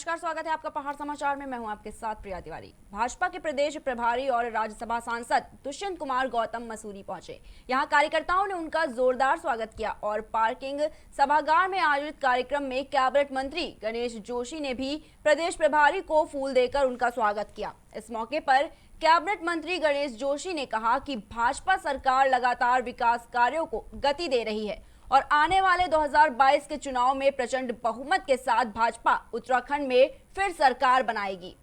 नमस्कार, स्वागत है आपका पहाड़ समाचार में। मैं हूं आपके साथ प्रिया तिवारी। भाजपा के प्रदेश प्रभारी और राज्यसभा सांसद दुष्यंत कुमार गौतम मसूरी पहुंचे। यहां कार्यकर्ताओं ने उनका जोरदार स्वागत किया और पार्किंग सभागार में आयोजित कार्यक्रम में कैबिनेट मंत्री गणेश जोशी ने भी प्रदेश प्रभारी को फूल देकर उनका स्वागत किया। इस मौके पर कैबिनेट मंत्री गणेश जोशी ने कहा कि भाजपा सरकार लगातार विकास कार्यों को गति दे रही है और आने वाले 2022 के चुनाव में प्रचंड बहुमत के साथ भाजपा उत्तराखंड में फिर सरकार बनाएगी।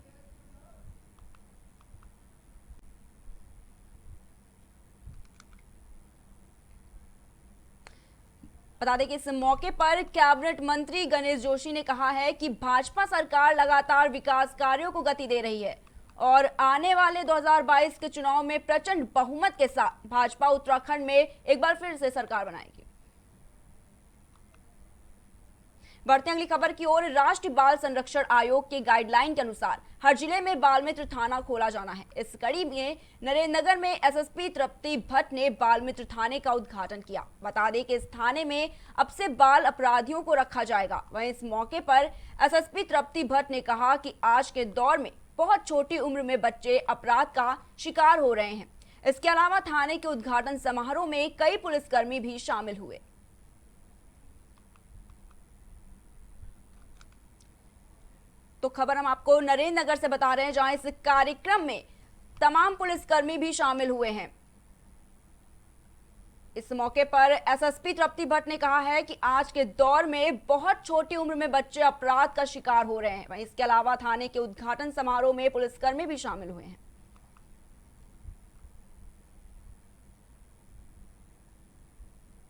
बता दें कि इस मौके पर कैबिनेट मंत्री गणेश जोशी ने कहा है कि भाजपा सरकार लगातार विकास कार्यों को गति दे रही है और आने वाले 2022 के चुनाव में प्रचंड बहुमत के साथ भाजपा उत्तराखंड में एक बार फिर से सरकार बनाएगी। बढ़ते अगली खबर की ओर। राष्ट्रीय बाल संरक्षण आयोग के गाइडलाइन के अनुसार हर जिले में बाल मित्र थाना खोला जाना है। इस कड़ी में नरेंद्रनगर में एसएसपी तृप्ति भट्ट ने बाल मित्र थाने का उद्घाटन किया। बता दें कि इस थाने में अब से बाल अपराधियों को रखा जाएगा। वहीं इस मौके पर एसएसपी तृप्ति भट्ट ने कहा कि आज के दौर में बहुत छोटी उम्र में बच्चे अपराध का शिकार हो रहे हैं। इसके अलावा थाने के उद्घाटन समारोह में कई पुलिसकर्मी भी शामिल हुए। तो खबर हम आपको नरेंद्रनगर से बता रहे हैं, जहां इस कार्यक्रम में तमाम पुलिसकर्मी भी शामिल हुए हैं। इस मौके पर एसएसपी तृप्ति भट्ट ने कहा है कि आज के दौर में बहुत छोटी उम्र में बच्चे अपराध का शिकार हो रहे हैं। वहीं इसके अलावा थाने के उद्घाटन समारोह में पुलिसकर्मी भी शामिल हुए हैं।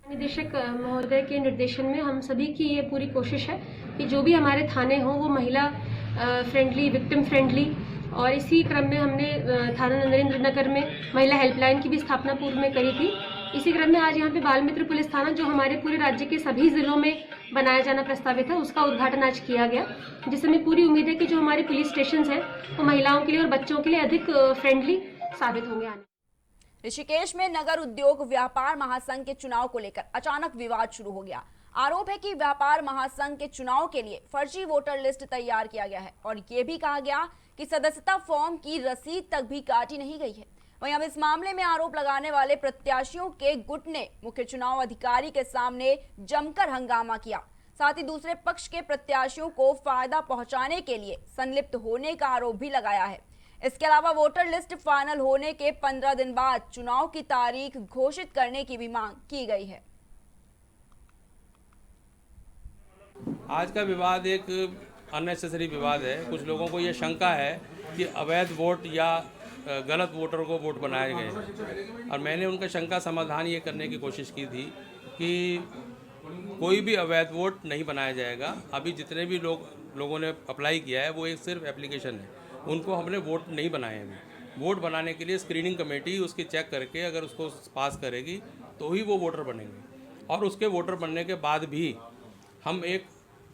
निदेशक महोदय के निर्देशन में हम सभी की ये पूरी कोशिश है कि जो भी हमारे थाने हों वो महिला फ्रेंडली, विक्टिम फ्रेंडली, और इसी क्रम में हमने थाना नरेंद्रनगर में महिला हेल्पलाइन की भी स्थापना पूर्व में करी थी। इसी क्रम में आज यहाँ पे बाल मित्र पुलिस थाना, जो हमारे पूरे राज्य के सभी जिलों में बनाया जाना प्रस्तावित है, उसका उद्घाटन आज किया गया, जिससे हमें पूरी उम्मीद है कि जो हमारे पुलिस स्टेशन है वो महिलाओं के लिए और बच्चों के लिए अधिक फ्रेंडली साबित होंगे। आने ऋषिकेश में नगर उद्योग व्यापार महासंघ के चुनाव को लेकर अचानक विवाद शुरू हो गया। आरोप है कि व्यापार महासंघ के चुनाव के लिए फर्जी वोटर लिस्ट तैयार किया गया है और ये भी कहा गया कि सदस्यता फॉर्म की रसीद तक भी काटी नहीं गई है। वहीं अब इस मामले में आरोप लगाने वाले प्रत्याशियों के गुट ने मुख्य चुनाव अधिकारी के सामने जमकर हंगामा किया। साथ ही दूसरे पक्ष के प्रत्याशियों को फायदा पहुंचाने के लिए संलिप्त होने का आरोप भी लगाया है। इसके अलावा वोटर लिस्ट फाइनल होने के 15 दिन बाद चुनाव की तारीख घोषित करने की भी मांग की गई है। आज का विवाद एक अननेसेसरी विवाद है। कुछ लोगों को ये शंका है कि अवैध वोट या गलत वोटर को वोट बनाए गए हैं, और मैंने उनका शंका समाधान ये करने की कोशिश की थी कि कोई भी अवैध वोट नहीं बनाया जाएगा। अभी जितने भी लोगों ने अप्लाई किया है वो एक सिर्फ एप्लीकेशन है, उनको हमने वोट नहीं बनाए हैं। वोट बनाने के लिए स्क्रीनिंग कमेटी उसकी चेक करके अगर उसको पास करेगी तो ही वो वोटर बनेंगे, और उसके वोटर बनने के बाद भी हम एक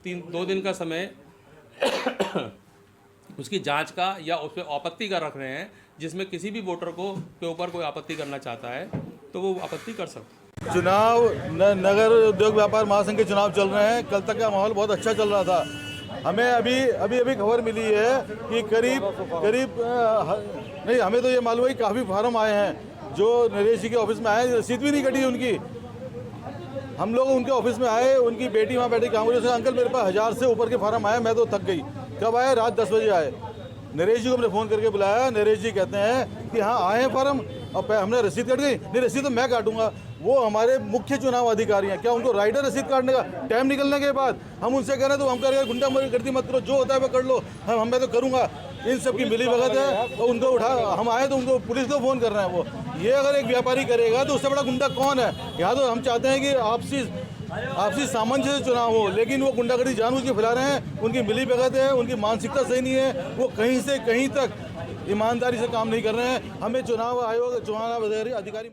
2 दिन का समय उसकी जांच का या उस पर आपत्ति का रख रहे हैं, जिसमें किसी भी वोटर के ऊपर कोई आपत्ति करना चाहता है तो वो आपत्ति कर सकता है। चुनाव नगर उद्योग व्यापार महासंघ के चुनाव चल रहे हैं। कल तक का माहौल बहुत अच्छा चल रहा था। हमें अभी खबर मिली है कि करीब नहीं, हमें तो ये मालूम है कि काफ़ी फार्म आए हैं जो नरेश जी के ऑफिस में आए, रसीद भी नहीं कटी उनकी। हम लोग उनके ऑफिस में आए, उनकी बेटी वहाँ बैठी काम से, अंकल मेरे पास 1000 से ऊपर के फार्म आए, मैं तो थक गई। कब आए? रात 10 बजे आए। नरेश जी को हमने फ़ोन करके बुलाया। नरेश जी कहते हैं कि हाँ आए हैं फार्म, और हमने रसीद कट गई। नहीं, रसीद तो मैं काटूंगा। वो हमारे मुख्य चुनाव अधिकारी हैं, क्या उनको राइट है रसीद काटने का? टाइम निकलने के बाद हम उनसे कह रहे हैं तो हम कह रहे हैं गुंडा गर्दी मत करो, जो होता है वो कर लो, मैं तो करूँगा। इन सब की मिली भगत है, तो उनको हम आए तो उनको पुलिस को फ़ोन कर रहे हैं। वो ये अगर एक व्यापारी करेगा तो उससे बड़ा गुंडा कौन है? यहाँ तो हम चाहते हैं कि आपसी सामंजस्य से चुनाव हो, लेकिन वो गुंडागर्दी जानबूझ के फैला रहे हैं। उनकी मिली भगत है, उनकी मानसिकता सही नहीं है, वो कहीं से कहीं तक ईमानदारी से काम नहीं कर रहे हैं। हमें चुनाव आयोग, चुनाव अधिकारी।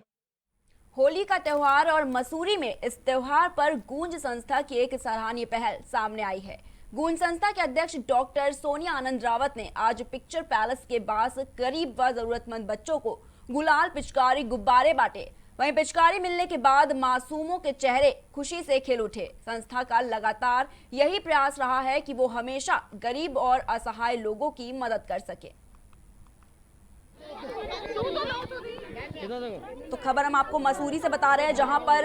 होली का त्योहार और मसूरी में इस त्योहार पर गूंज संस्था की एक सराहनीय पहल सामने आई है। गूंज संस्था के अध्यक्ष डॉक्टर सोनिया आनंद रावत ने आज पिक्चर पैलेस के पास गरीब व जरूरतमंद बच्चों को गुलाल, पिचकारी, गुब्बारे बांटे। वहीं पिचकारी मिलने के बाद मासूमों के चेहरे खुशी से खिल उठे। संस्था का लगातार यही प्रयास रहा है कि वो हमेशा गरीब और असहाय लोगों की मदद कर सके। तो खबर हम आपको मसूरी से बता रहे हैं, जहां पर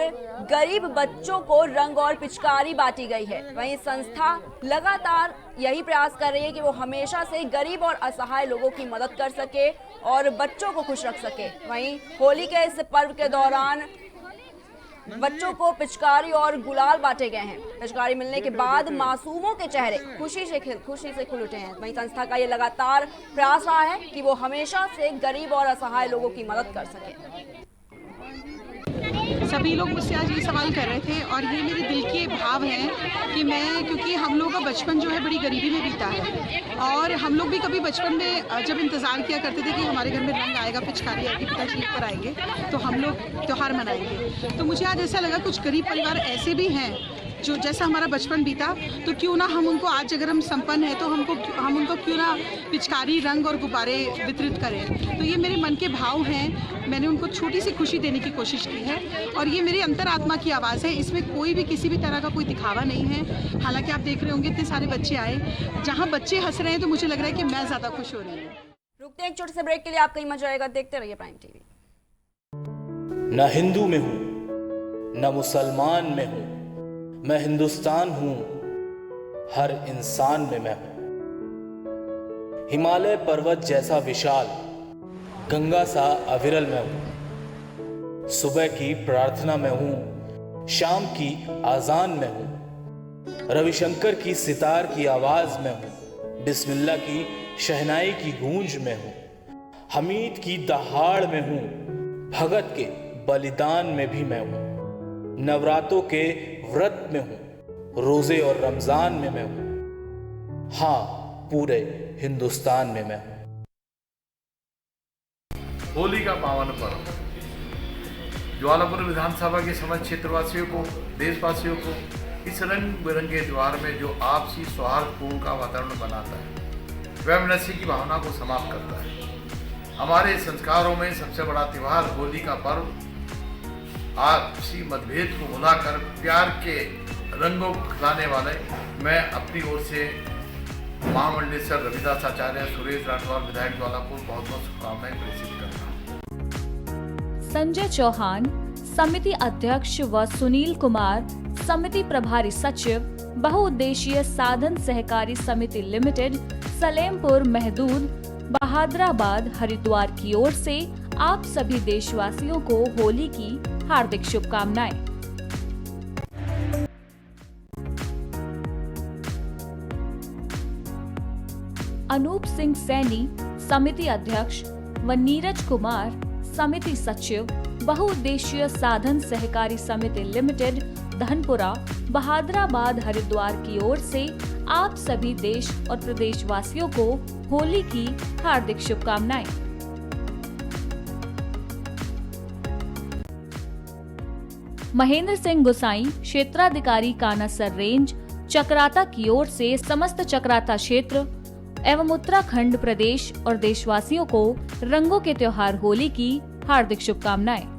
गरीब बच्चों को रंग और पिचकारी बांटी गई है। वहीं संस्था लगातार यही प्रयास कर रही है कि वो हमेशा से गरीब और असहाय लोगों की मदद कर सके और बच्चों को खुश रख सके। वहीं होली के इस पर्व के दौरान बच्चों को पिचकारी और गुलाल बांटे गए हैं। पिचकारी मिलने के बाद मासूमों के चेहरे खुशी से खिल उठे हैं। वहीं संस्था का ये लगातार प्रयास रहा है कि वो हमेशा से गरीब और असहाय लोगों की मदद कर सके। सभी लोग मुझसे आज ये सवाल कर रहे थे और ये मेरे दिल के भाव हैं कि मैं, क्योंकि हम लोगों का बचपन जो है बड़ी गरीबी में बीता है और हम लोग भी कभी बचपन में जब इंतज़ार किया करते थे कि हमारे घर में रंग आएगा, पिचकारी आएगी, पिताजी लेकर आएंगे तो हम लोग त्यौहार मनाएंगे। तो मुझे आज ऐसा लगा कुछ गरीब परिवार ऐसे भी हैं जो जैसा हमारा बचपन बीता, तो क्यों ना हम उनको, आज अगर हम संपन्न हैं तो हम उनको क्यों ना पिचकारी, रंग और गुब्बारे वितरित करें। तो ये मेरे मन के भाव हैं। मैंने उनको छोटी सी खुशी देने की कोशिश की है और ये मेरी अंतरात्मा की आवाज़ है। इसमें कोई भी किसी भी तरह का कोई दिखावा नहीं है। हालांकि आप देख रहे होंगे इतने सारे बच्चे आए, जहाँ बच्चे हंस रहे हैं तो मुझे लग रहा है कि मैं ज़्यादा खुश हो रही हूँ। रुकते हैं एक छोटे से ब्रेक के लिए, आपका ही मजा आएगा, देखते रहिए प्राइम टीवी। न हिंदू में हूं न मुसलमान में हूं, मैं हिंदुस्तान हूं, हर इंसान में मैं हूं। हिमालय पर्वत जैसा विशाल, गंगा सा अविरल मैं हूं। सुबह की प्रार्थना में हूं, शाम की आजान में हूं। रविशंकर की सितार की आवाज में हूं, बिस्मिल्लाह की शहनाई की गूंज में हूं। हमीद की दहाड़ में हूं, भगत के बलिदान में भी मैं हूं। नवरातों के व्रत में हूं, रोजे और रमजान में मैं हूं। हाँ, पूरे हिंदुस्तान में मैं हूं। होली का पावन पर्व ज्वालापुर विधानसभा के समस्त क्षेत्रवासियों को, देशवासियों को इस रंग बिरंगे त्योहार में जो आपसी सौहार्दपूर्ण का वातावरण बनाता है, वैमनस्य की भावना को समाप्त करता है। हमारे संस्कारों में सबसे बड़ा त्योहार होली का पर्व आपसी मतभेद को भुलाकर प्यार के रंगों को खिलाने वाले, मैं अपनी ओर से महामंडलेश्वर रविदास आचार्य सुरेश राठौर विधायक ज्वालापुर बहुत बहुत शुभकामनाएं प्रेषित करता हूँ। संजय चौहान समिति अध्यक्ष व सुनील कुमार समिति प्रभारी सचिव, बहुउद्देशीय साधन सहकारी समिति लिमिटेड, सलेमपुर महदूद, बहादुराबाद, हरिद्वार की ओर से आप सभी देशवासियों को होली की हार्दिक शुभकामनाएं। अनूप सिंह सैनी समिति अध्यक्ष व नीरज कुमार समिति सचिव, बहुउद्देशीय साधन सहकारी समिति लिमिटेड, धनपुरा, बहादुराबाद, हरिद्वार की ओर से आप सभी देश और प्रदेशवासियों को होली की हार्दिक शुभकामनाएं। महेंद्र सिंह गुसाई, क्षेत्राधिकारी कानासर रेंज, चक्राता की ओर से समस्त चक्राता क्षेत्र एवं उत्तराखंड प्रदेश और देशवासियों को रंगों के त्योहार होली की हार्दिक शुभकामनाएं।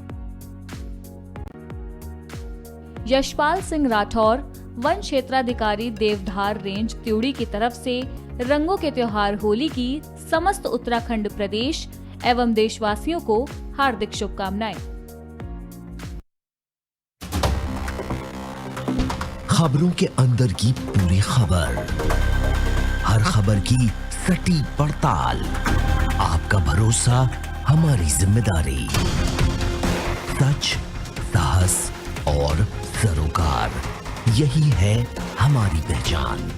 यशपाल सिंह राठौर, वन क्षेत्राधिकारी देवधार रेंज, त्यूड़ी की तरफ से रंगों के त्योहार होली की समस्त उत्तराखंड प्रदेश एवं देशवासियों को हार्दिक शुभकामनाएं। खबरों के अंदर की पूरी खबर, हर खबर की सटीक पड़ताल, आपका भरोसा हमारी जिम्मेदारी। सच, साहस और सरोकार, यही है हमारी पहचान।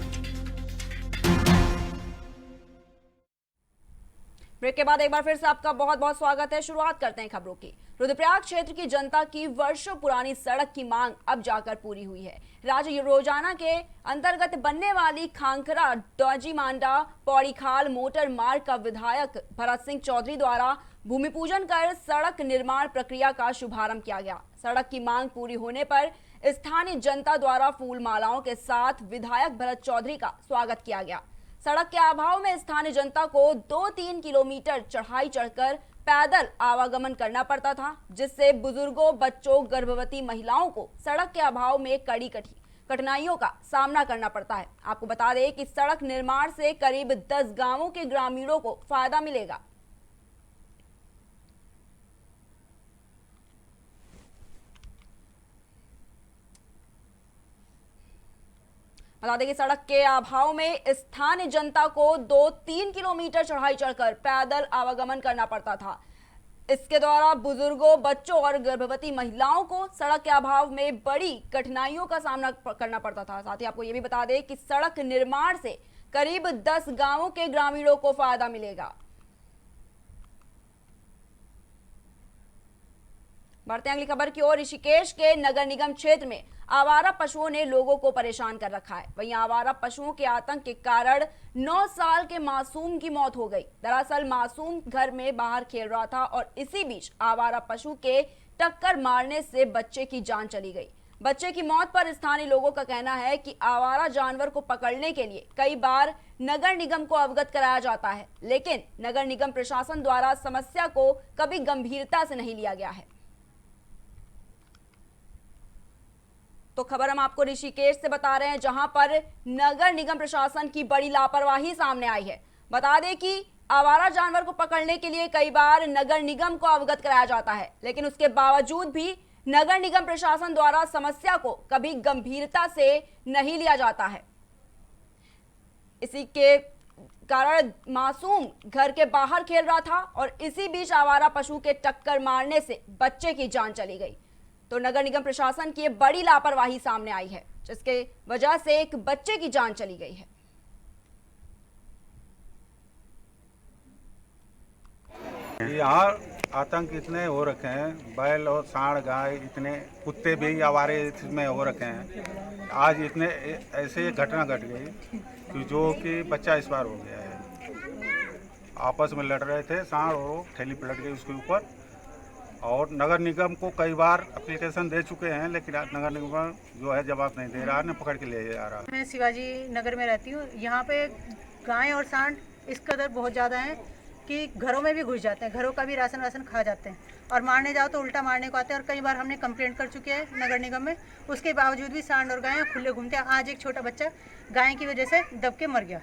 ब्रेक के बाद एक बार फिर से आपका बहुत बहुत स्वागत है। शुरुआत करते हैं खबरों की। रुद्रप्रयाग क्षेत्र की जनता की वर्षों पुरानी सड़क की मांग अब जाकर पूरी हुई है। राज्य रोजाना के अंतर्गत बनने वाली खांखरा डोजी मांडा पौड़ी खाल मोटर मार्ग का विधायक भरत सिंह चौधरी द्वारा भूमि पूजन कर सड़क निर्माण प्रक्रिया का शुभारंभ किया गया। सड़क की मांग पूरी होने पर स्थानीय जनता द्वारा फूल मालाओं के साथ विधायक भरत चौधरी का स्वागत किया गया। सड़क के अभाव में स्थानीय जनता को 2-3 किलोमीटर चढ़ाई चढ़कर पैदल आवागमन करना पड़ता था, जिससे बुजुर्गों, बच्चों, गर्भवती महिलाओं को सड़क के अभाव में कड़ी कठिनाइयों का सामना करना पड़ता है। आपको बता दें कि सड़क निर्माण से करीब 10 गांवों के ग्रामीणों को फायदा मिलेगा। बता दें कि सड़क के अभाव में स्थानीय जनता को 2-3 किलोमीटर चढ़ाई चढ़कर पैदल आवागमन करना पड़ता था। इसके द्वारा बुजुर्गों, बच्चों और गर्भवती महिलाओं को सड़क के अभाव में बड़ी कठिनाइयों का सामना करना पड़ता था। साथ ही आपको ये भी बता दें कि सड़क निर्माण से करीब 10 गांवों के ग्रामीणों को फायदा मिलेगा। बढ़ते हैं अगली खबर की ओर। ऋषिकेश के नगर निगम क्षेत्र में आवारा पशुओं ने लोगों को परेशान कर रखा है। वहीं आवारा पशुओं के आतंक के कारण 9 साल के मासूम की मौत हो गई। दरअसल मासूम घर में बाहर खेल रहा था और इसी बीच आवारा पशु के टक्कर मारने से बच्चे की जान चली गई। बच्चे की मौत पर स्थानीय लोगों का कहना है कि आवारा जानवर को पकड़ने के लिए कई बार नगर निगम को अवगत कराया जाता है, लेकिन नगर निगम प्रशासन द्वारा समस्या को कभी गंभीरता से नहीं लिया गया है। तो खबर हम आपको ऋषिकेश से बता रहे हैं, जहां पर नगर निगम प्रशासन की बड़ी लापरवाही सामने आई है। बता दें कि आवारा जानवर को पकड़ने के लिए कई बार नगर निगम को अवगत कराया जाता है, लेकिन उसके बावजूद भी नगर निगम प्रशासन द्वारा समस्या को कभी गंभीरता से नहीं लिया जाता है। इसी के कारण मासूम घर के बाहर खेल रहा था और इसी बीच आवारा पशु के टक्कर मारने से बच्चे की जान चली गई। तो नगर निगम प्रशासन की बड़ी लापरवाही सामने आई है, जिसके वजह से एक बच्चे की जान चली गई है। यहाँ आतंक इतने हो रखे हैं, बैल और सांड गाय, इतने कुत्ते भी आवारे इसमें हो रखे हैं। आज इतने ऐसे घटना घट गई कि जो कि बच्चा इस बार हो गया है। आपस में लड़ रहे थे सांड और ठेली पलट गई उसके ऊपर। और नगर निगम को कई बार एप्लीकेशन दे चुके हैं, लेकिन नगर निगम जो है जवाब नहीं दे रहा, न पकड़ के ले जा रहा। मैं शिवाजी नगर में रहती हूँ। यहाँ पे गाय और सांड इस कदर बहुत ज़्यादा हैं कि घरों में भी घुस जाते हैं, घरों का भी राशन खा जाते हैं और मारने जाओ तो उल्टा मारने को आते हैं। और कई बार हमने कंप्लेंट कर चुके हैं नगर निगम में, उसके बावजूद भी सांड और गाय खुले घूमते हैं। आज एक छोटा बच्चा गाय की वजह से दब के मर गया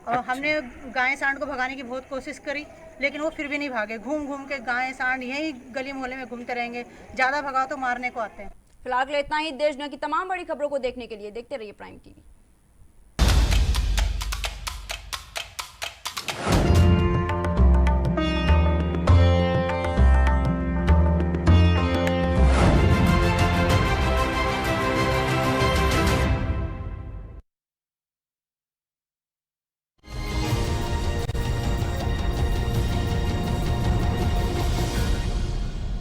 और हमने गाय सांड को भगाने की बहुत कोशिश करी, लेकिन वो फिर भी नहीं भागे। घूम घूम के गाय सांड यही गली मोहल्ले में घूमते रहेंगे, ज़्यादा भगाओ तो मारने को आते हैं। फिलहाल इतना ही। देश दुनिया की तमाम बड़ी खबरों को देखने के लिए देखते रहिए प्राइम टीवी।